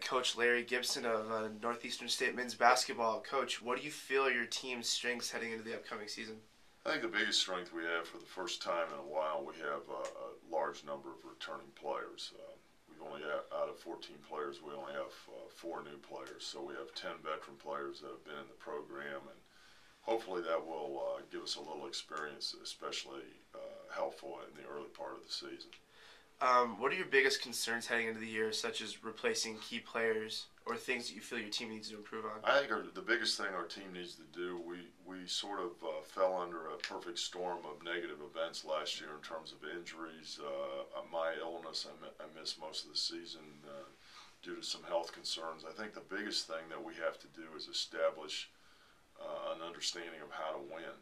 Coach Larry Gipson of Northeastern State men's basketball. Coach, what do you feel are your team's strengths heading into the upcoming season? I think the biggest strength we have for the first time in a while, we have a large number of returning players. We've only out of 14 players, we only have 4 new players. So we have 10 veteran players that have been in the program, and hopefully that will give us a little experience, especially helpful in the early part of the season. What are your biggest concerns heading into the year, such as replacing key players or things that you feel your team needs to improve on? I think the biggest thing our team needs to do, we sort of fell under a perfect storm of negative events last year in terms of injuries. My illness, I missed most of the season due to some health concerns. I think the biggest thing that we have to do is establish an understanding of how to win.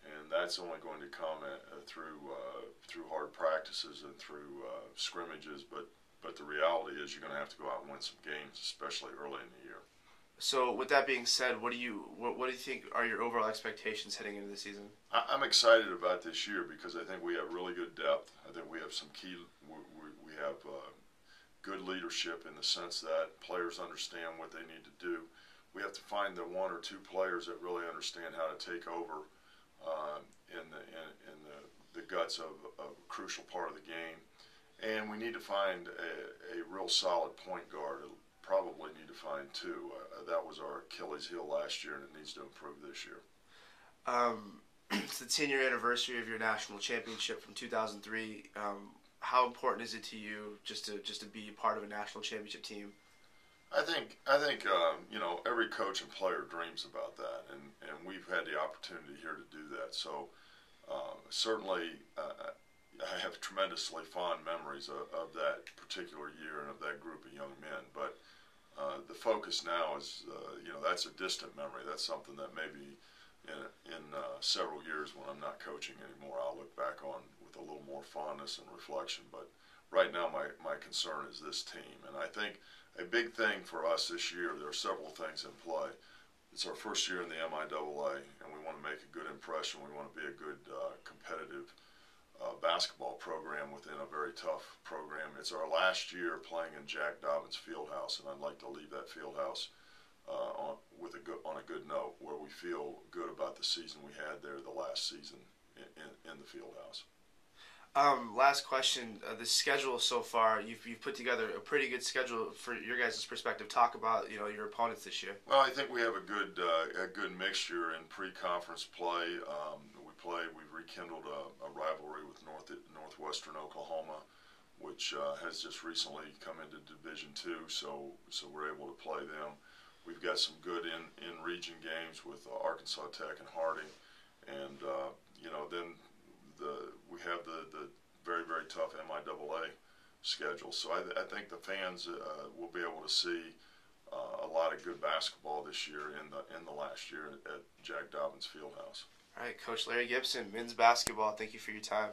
And that's only going to come through hard practices and through scrimmages. But the reality is you're going to have to go out and win some games, especially early in the year. So with that being said, what do you think are your overall expectations heading into the season? I'm excited about this year because I think we have really good depth. I think we have some key. We have good leadership in the sense that players understand what they need to do. We have to find the 1 or 2 players that really understand how to take over in the guts of a crucial part of the game, and we need to find a real solid point guard. Probably need to find 2. That was our Achilles heel last year, and it needs to improve this year. It's the 10-year anniversary of your national championship from 2003. How important is it to you just to be part of a national championship team? I think every coach and player dreams about that, and we've had the opportunity here to do that. So certainly I have tremendously fond memories of that particular year and of that group of young men. But the focus now is, that's a distant memory. That's something that maybe in several years when I'm not coaching anymore, I'll look back on with a little more fondness and reflection. But right now my concern is this team, and I think a big thing for us this year, there are several things in play. It's our first year in the MIAA, and we want to make a good impression. We want to be a good competitive basketball program within a very tough program. It's our last year playing in Jack Dobbins Fieldhouse, and I'd like to leave that Fieldhouse on a good note, where we feel good about the season we had there, the last season in the Fieldhouse. Last question. The schedule so far, you've put together a pretty good schedule for your guys' perspective. Talk about your opponents this year. Well, I think we have a good mixture in pre-conference play. We've rekindled a rivalry with Northwestern Oklahoma, which has just recently come into Division II. So we're able to play them. We've got some good in-region games with Arkansas Tech and Harding, and then we have the very, very tough MIAA schedule. So I think the fans will be able to see a lot of good basketball this year in the last year at Jack Dobbins Fieldhouse. All right, Coach Larry Gipson, men's basketball. Thank you for your time.